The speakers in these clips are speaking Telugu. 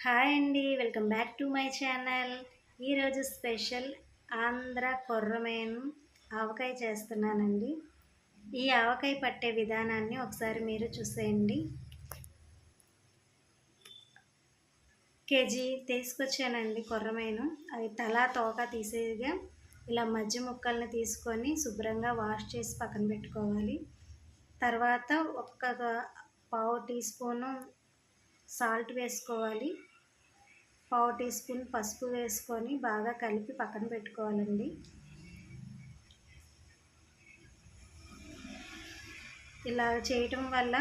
హాయ్ అండి, welcome back to my channel. ఈరోజు స్పెషల్ ఆంధ్ర కొర్రమేను ఆవకాయ చేస్తున్నానండి. ఈ ఆవకాయ పట్టే విధానాన్ని ఒకసారి మీరు చూసేయండి. కేజీ తీసుకొచ్చానండి కొర్రమేను. అవి తలా తోక తీసేగా ఇలా మధ్య ముక్కల్ని తీసుకొని శుభ్రంగా వాష్ చేసి పక్కన పెట్టుకోవాలి. తర్వాత పావు టీ స్పూను సాల్ట్ వేసుకోవాలి. పావు టీ స్పూన్ పసుపు వేసుకొని బాగా కలిపి పక్కన పెట్టుకోవాలండి. ఇలా చేయటం వల్ల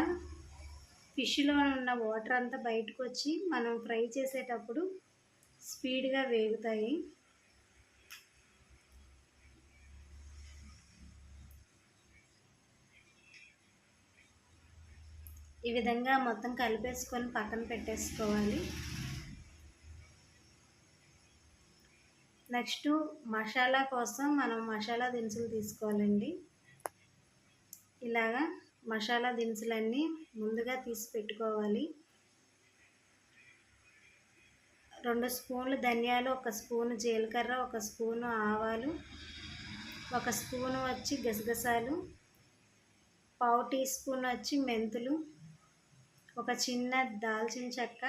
ఫిష్లో ఉన్న వాటర్ అంతా బయటకు వచ్చి మనం ఫ్రై చేసేటప్పుడు స్పీడ్గా వేగుతాయి. ఈ విధంగా మొత్తం కలిపేసుకొని పక్కన పెట్టేసుకోవాలి. నెక్స్ట్ మసాలా కోసం మనం మసాలా దినుసులు తీసుకోవాలండి. ఇలాగా మసాలా దినుసులన్నీ ముందుగా తీసి పెట్టుకోవాలి. 2 స్పూన్లు ధనియాలు, 1 స్పూను జీలకర్ర, 1 స్పూను ఆవాలు, 1 స్పూను వచ్చి గసగసాలు, పావు టీ స్పూన్ వచ్చి మెంతులు, ఒక చిన్న దాల్చిన చెక్క,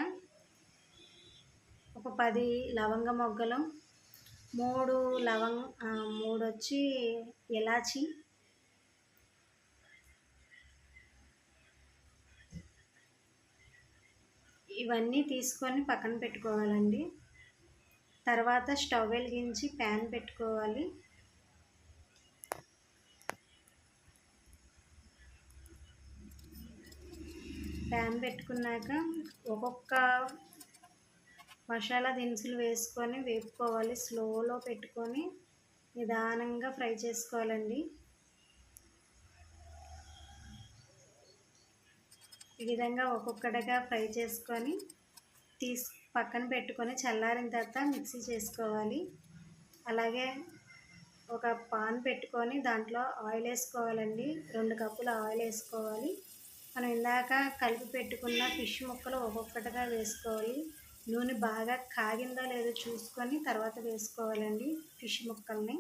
ఒక 10 లవంగ మొగ్గలు, 3 వచ్చి ఇలాచి, ఇవన్నీ తీసుకొని పక్కన పెట్టుకోవాలండి. తర్వాత స్టవ్ వెలిగించి ప్యాన్ పెట్టుకోవాలి. ప్యాన్ పెట్టుకున్నాక ఒక్కొక్క మసాలా దినుసులు వేసుకొని వేపుకోవాలి. స్లోలో పెట్టుకొని నిదానంగా ఫ్రై చేసుకోవాలండి. ఈ విధంగా ఒక్కొక్కటిగా ఫ్రై చేసుకొని పక్కన పెట్టుకొని చల్లారిన తర్వాత మిక్సీ చేసుకోవాలి. అలాగే ఒక పాన్ పెట్టుకొని దాంట్లో ఆయిల్ వేసుకోవాలండి. 2 కప్పుల ఆయిల్ వేసుకోవాలి. మనం ఇందాక కలిపి పెట్టుకున్న ఫిష్ ముక్కలు ఒక్కొక్కటిగా వేసుకోవాలి. నూనె బాగా కాగిందో లేదో చూసుకొని తర్వాత వేసుకోవాలండి. ఫిష్ ముక్కల్ని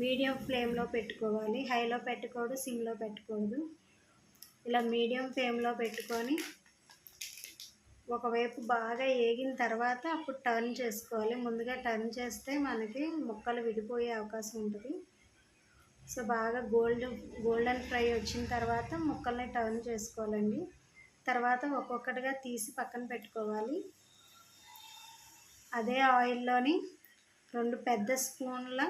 మీడియం ఫ్లేమ్లో పెట్టుకోవాలి. హైలో పెట్టకూడదు, సిమ్లో పెట్టకూడదు. ఇలా మీడియం ఫ్లేమ్లో పెట్టుకొని ఒకవైపు బాగా వేగిన తర్వాత అప్పుడు టర్న్ చేసుకోవాలి. ముందుగా టర్న్ చేస్తే మనకి ముక్కలు విడిపోయే అవకాశం ఉంటుంది. సో బాగా గోల్డెన్ ఫ్రై వచ్చిన తర్వాత ముక్కల్ని టర్న్ చేసుకోవాలండి. తర్వాత ఒక్కొక్కటిగా తీసి పక్కన పెట్టుకోవాలి. అదే ఆయిల్లోని 2 పెద్ద స్పూన్ల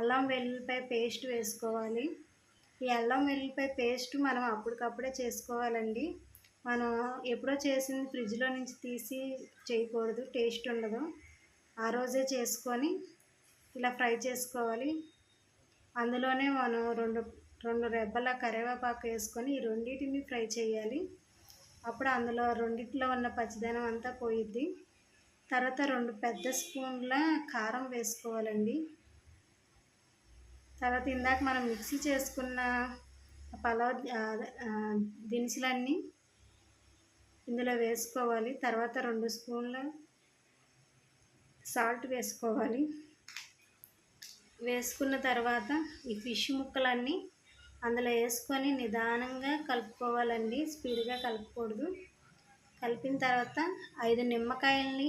అల్లం వెల్లుల్లిపాయ పేస్ట్ వేసుకోవాలి. ఈ అల్లం వెల్లుల్లిపాయ పేస్ట్ మనం అప్పటికప్పుడే చేసుకోవాలండి. మనం ఎప్పుడో చేసింది ఫ్రిడ్జ్లో నుంచి తీసి చేయకూడదు, టేస్ట్ ఉండదు. ఆ రోజే చేసుకొని ఇలా ఫ్రై చేసుకోవాలి. అందులోనే మనం రెండు రెబ్బల కరివేపాకు వేసుకొని ఈ రెండింటిని ఫ్రై చేయాలి. అప్పుడు అందులో రెండిట్లో ఉన్న పచ్చిదనం అంతా పోయిద్ది. తర్వాత 2 పెద్ద స్పూన్ల కారం వేసుకోవాలండి. తర్వాత ఇందాక మనం మిక్సీ చేసుకున్న పలావ్ దినుసులన్నీ ఇందులో వేసుకోవాలి. తర్వాత 2 స్పూన్ల సాల్ట్ వేసుకోవాలి. వేసుకున్న తర్వాత ఈ ఫిష్ ముక్కలన్నీ అందులో వేసుకొని నిదానంగా కలుపుకోవాలండి. స్పీడ్గా కలుపుకూడదు. కలిపిన తర్వాత 5 నిమ్మకాయలని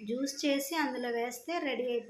జ్యూస్ చేసి అందులో వేస్తే రెడీ అయిపోతుంది.